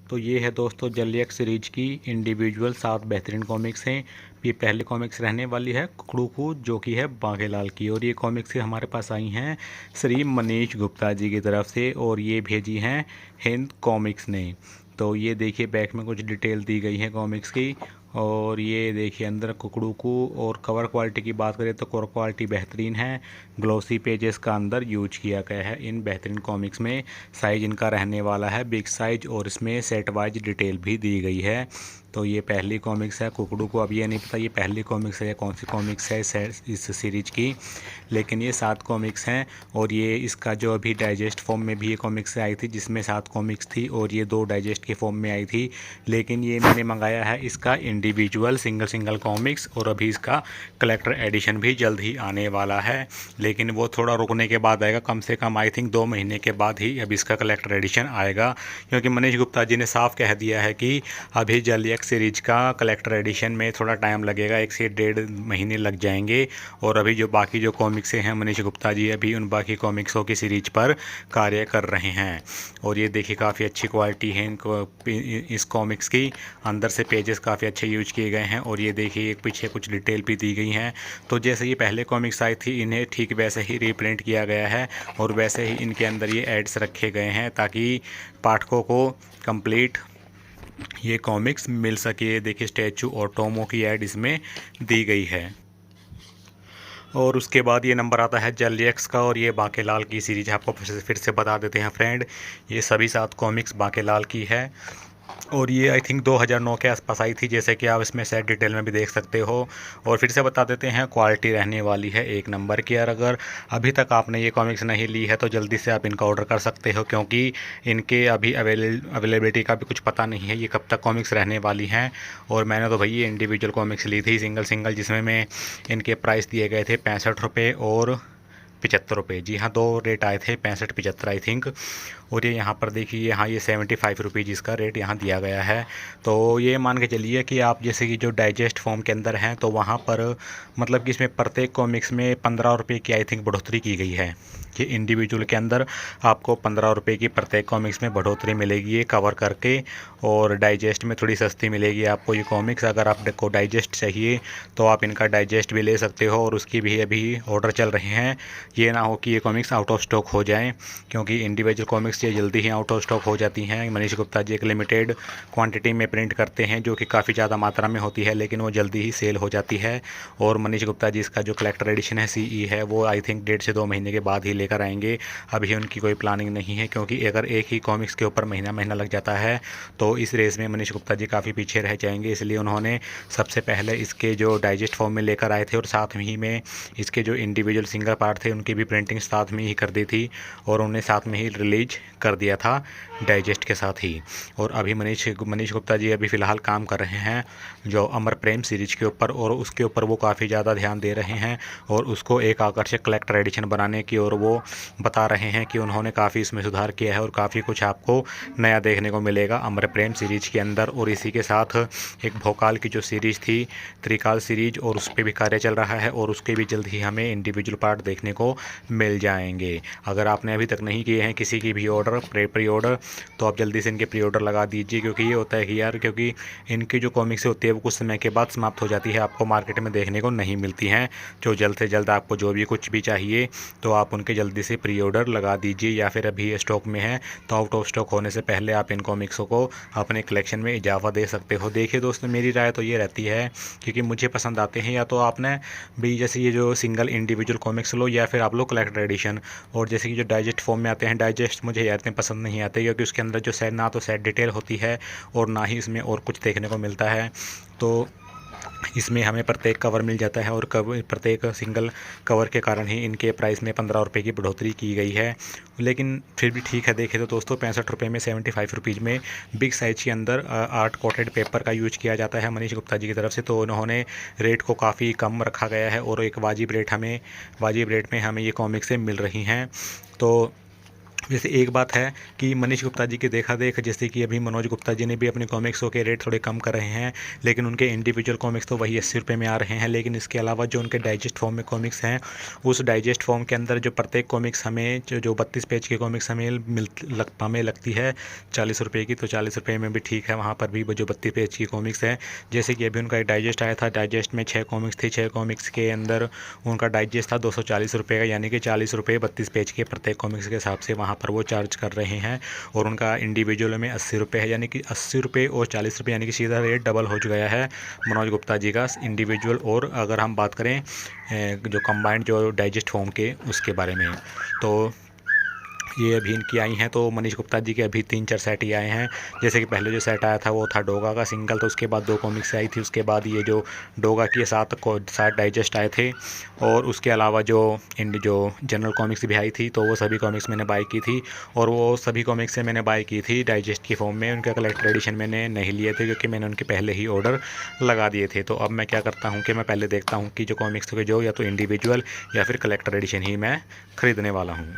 तो ये है दोस्तों जलियक सीरीज की इंडिविजुअल 7 बेहतरीन कॉमिक्स हैं। ये पहले कॉमिक्स रहने वाली है कुकड़ू जो कि है बांकेलाल की, और ये कॉमिक्स हमारे पास आई हैं श्री मनीष गुप्ता जी की तरफ से, और ये भेजी हैं हिंद कॉमिक्स ने। तो ये देखिए बैक में कुछ डिटेल दी गई है कॉमिक्स की, और ये देखिए अंदर कुकड़ू को। और कवर क्वालिटी की बात करें तो कवर क्वालिटी बेहतरीन है। ग्लोसी पेजेस का अंदर यूज किया गया है इन बेहतरीन कॉमिक्स में। साइज इनका रहने वाला है बिग साइज, और इसमें सेट वाइज डिटेल भी दी गई है। तो ये पहली कॉमिक्स है कुकड़ू को। अब ये नहीं पता ये पहली कॉमिक्स है या कौन सी कॉमिक्स है इस सीरीज की, लेकिन ये 7 कॉमिक्स हैं। और ये इसका जो अभी डाइजेस्ट फॉर्म में भी ये कॉमिक्स आई थी जिसमें 7 कॉमिक्स थी, और ये 2 डाइजेस्ट के फॉर्म में आई थी। लेकिन ये मैंने मंगाया है इसका इंडिविजुअल सिंगल कॉमिक्स, और अभी इसका कलेक्टर एडिशन भी जल्द ही आने वाला है। लेकिन वो थोड़ा रुकने के बाद आएगा, कम से कम आई थिंक 2 महीने के बाद ही अब इसका कलेक्टर एडिशन आएगा, क्योंकि मनीष गुप्ता जी ने साफ कह दिया है कि अभी जलियक सीरीज का कलेक्टर एडिशन में थोड़ा टाइम लगेगा, 1 से 1.5 महीने लग जाएंगे। और अभी जो बाकी जो कॉमिक्स हैं मनीष गुप्ता जी अभी उन बाकी कॉमिक्सों की सीरीज पर कार्य कर रहे हैं। और ये देखिए काफ़ी अच्छी क्वालिटी है इस कॉमिक्स की। अंदर से पेजेस काफ़ी अच्छे यूज किए गए हैं, और ये देखिए एक पीछे कुछ डिटेल भी दी गई हैं। तो जैसे ये पहले कॉमिक्स आई थी इन्हें ठीक वैसे ही रीप्रिंट किया गया है, और वैसे ही इनके अंदर ये एड्स रखे गए हैं ताकि पाठकों को कंप्लीट ये कॉमिक्स मिल सके। देखिए स्टैचू और टोमो की ऐड इसमें दी गई है। और उसके बाद ये नंबर आता है जलियक्स का, और ये बांकेलाल की सीरीज आपको फिर से बता देते हैं फ्रेंड। ये सभी 7 कॉमिक्स बांकेलाल की है, और ये आई थिंक 2009 के आसपास आई थी, जैसे कि आप इसमें सेट डिटेल में भी देख सकते हो। और फिर से बता देते हैं क्वालिटी रहने वाली है 1 नंबर की। और अगर अभी तक आपने ये कॉमिक्स नहीं ली है तो जल्दी से आप इनका ऑर्डर कर सकते हो, क्योंकि इनके अभी अवेलेबिलिटी का भी कुछ पता नहीं है, ये कब तक कॉमिक्स रहने वाली हैं। और मैंने तो भई ये इंडिविजुअल कॉमिक्स ली थी सिंगल, जिसमें मैं इनके प्राइस दिए गए थे 65 रुपये और 75 रुपये। जी हाँ, 2 रेट आए थे, 65-75 आई थिंक। और ये यहाँ पर देखिए यहाँ ये 75 रुपीज़ इसका रेट यहाँ दिया गया है। तो ये मान के चलिए कि आप जैसे कि जो डाइजेस्ट फॉर्म के अंदर हैं तो वहाँ पर मतलब कि इसमें प्रत्येक कॉमिक्स में 15 रुपये की आई थिंक बढ़ोतरी की गई है। कि इंडिविजुअल के अंदर आपको 15 रुपये की प्रत्येक कॉमिक्स में बढ़ोतरी मिलेगी ये कवर करके। और डाइजेस्ट में थोड़ी सस्ती मिलेगी आपको ये कॉमिक्स। अगर आपको डाइजेस्ट चाहिए तो आप इनका डाइजेस्ट भी ले सकते हो, और उसकी भी अभी ऑर्डर चल रहे हैं। ये ना हो कि ये कॉमिक्स आउट ऑफ स्टॉक हो जाएं, क्योंकि इंडिविजुअल कॉमिक्स ये जल्दी ही आउट ऑफ स्टॉक हो जाती हैं। मनीष गुप्ता जी एक लिमिटेड क्वांटिटी में प्रिंट करते हैं जो कि काफ़ी ज़्यादा मात्रा में होती है, लेकिन वो जल्दी ही सेल हो जाती है। और मनीष गुप्ता जी इसका जो कलेक्टर एडिशन है सीई है वो आई थिंक 1.5 से 2 महीने के बाद ही लेकर आएंगे। अभी उनकी कोई प्लानिंग नहीं है, क्योंकि अगर एक ही कॉमिक्स के ऊपर महीना लग जाता है तो इस रेस में मनीष गुप्ता जी काफ़ी पीछे रह जाएंगे। इसलिए उन्होंने सबसे पहले इसके जो डाइजेस्ट फॉर्म में लेकर आए थे, और साथ ही में इसके जो इंडिविजुअल सिंगल पार्ट थे उनकी भी प्रिंटिंग साथ में ही कर दी थी, और उन्हें साथ में ही रिलीज कर दिया था डाइजेस्ट के साथ ही। और अभी मनीष गुप्ता जी अभी फ़िलहाल काम कर रहे हैं जो अमर प्रेम सीरीज के ऊपर, और उसके ऊपर वो काफ़ी ज़्यादा ध्यान दे रहे हैं, और उसको एक आकर्षक कलेक्टर एडिशन बनाने की और वो बता रहे हैं कि उन्होंने काफ़ी इसमें सुधार किया है, और काफ़ी कुछ आपको नया देखने को मिलेगा अमर प्रेम सीरीज के अंदर। और इसी के साथ एक भोकाल की जो सीरीज़ थी त्रिकाल सीरीज, और उस पर भी कार्य चल रहा है, और उसके भी जल्द ही हमें इंडिविजुअल पार्ट देखने को मिल जाएंगे। अगर आपने अभी तक नहीं किए हैं किसी की भी ऑर्डर प्री ऑर्डर, तो आप जल्दी से इनके प्री ऑर्डर लगा दीजिए, क्योंकि ये होता है कि यार क्योंकि इनकी जो कॉमिक्स होती है वो कुछ समय के बाद समाप्त हो जाती है, आपको मार्केट में देखने को नहीं मिलती हैं। जो जल्द से जल्द आपको जो भी कुछ भी चाहिए तो आप उनके जल्दी से प्री ऑर्डर लगा दीजिए, या फिर अभी ये स्टॉक में है तो आउट ऑफ स्टॉक होने से पहले आप इन कॉमिक्सों को अपने कलेक्शन में इजाफा दे सकते हो। देखिए दोस्तों मेरी राय तो ये रहती है, क्योंकि मुझे पसंद आते हैं, या तो आपने भी जैसे ये जो सिंगल इंडिविजुअल कॉमिक्स लो, या फिर आप लो कलेक्टर एडिशन। और जैसे कि जो डाइजेस्ट फॉर्म में आते हैं, डाइजेस्ट मुझे यार इतने पसंद नहीं आते, क्योंकि उसके अंदर जो सेट ना तो सेट डिटेल होती है और ना ही इसमें और कुछ देखने को मिलता है। तो इसमें हमें प्रत्येक कवर मिल जाता है, और प्रत्येक सिंगल कवर के कारण ही इनके प्राइस में 15 रुपये की बढ़ोतरी की गई है। लेकिन फिर भी ठीक है, देखें तो दोस्तों 65 रुपये में 75 रुपीज़ में बिग साइज के अंदर आर्ट कोटेड पेपर का यूज किया जाता है मनीष गुप्ता जी की तरफ से। तो उन्होंने रेट को काफ़ी कम रखा गया है, और एक वाजिब रेट में हमें ये कॉमिक्सें मिल रही हैं। तो वैसे एक बात है कि मनीष गुप्ता जी की देखा देख, जैसे कि अभी मनोज गुप्ता जी ने भी अपने कॉमिक्सों के रेट थोड़े कम कर रहे हैं, लेकिन उनके इंडिविजुअल कॉमिक्स तो वही 80 रुपये में आ रहे हैं। लेकिन इसके अलावा जो उनके डाइजेस्ट फॉर्म में कॉमिक्स हैं, उस डाइजेस्ट फॉर्म के अंदर जो प्रत्येक कॉमिक्स हमें जो 32 पेज की कॉमिक्स हमें लगती है 40 रुपये की, तो 40 रुपये में भी ठीक है। वहाँ पर भी जो 32 पेज की कॉमिक्स है, जैसे कि अभी उनका एक डाइजेस्ट आया था, डाइजेस्ट में 6 कॉमिक्स थी, 6 कॉमिक्स के अंदर उनका डाइजेस्ट था 240 रुपये का, यानी कि 40 रुपये 32 पेज के प्रत्येक कॉमिक्स के हिसाब से वहाँ पर वो चार्ज कर रहे हैं। और उनका इंडिविजुअल में 80 रुपये है, यानी कि 80 रुपये और 40 रुपये, यानी कि सीधा रेट डबल हो गया है मनोज गुप्ता जी का इंडिविजुअल। और अगर हम बात करें जो कंबाइंड जो डाइजेस्ट फॉर्म के उसके बारे में, तो ये अभी इनकी आई हैं, तो मनीष गुप्ता जी के अभी 3-4 सेट ही आए हैं। जैसे कि पहले जो सेट आया था वो था डोगा का सिंगल, तो उसके बाद 2 कॉमिक्स आई थी, उसके बाद ये जो डोगा की 7 डाइजेस्ट आए थे। और उसके अलावा जो जनरल कॉमिक्स भी आई थी, तो वो सभी कॉमिक्स मैंने बाय की थी। और वो सभी कॉमिक्स से मैंने बाय की थी डाइजेस्ट की फॉर्म में, उनके कलेक्टर एडिशन मैंने नहीं लिए थे क्योंकि मैंने उनके पहले ही ऑर्डर लगा दिए थे। तो अब मैं क्या करता हूँ कि मैं पहले देखता हूँ कि जो कॉमिक्स के जो या तो इंडिविजुअल या फिर कलेक्टर एडिशन ही मैं ख़रीदने वाला हूँ।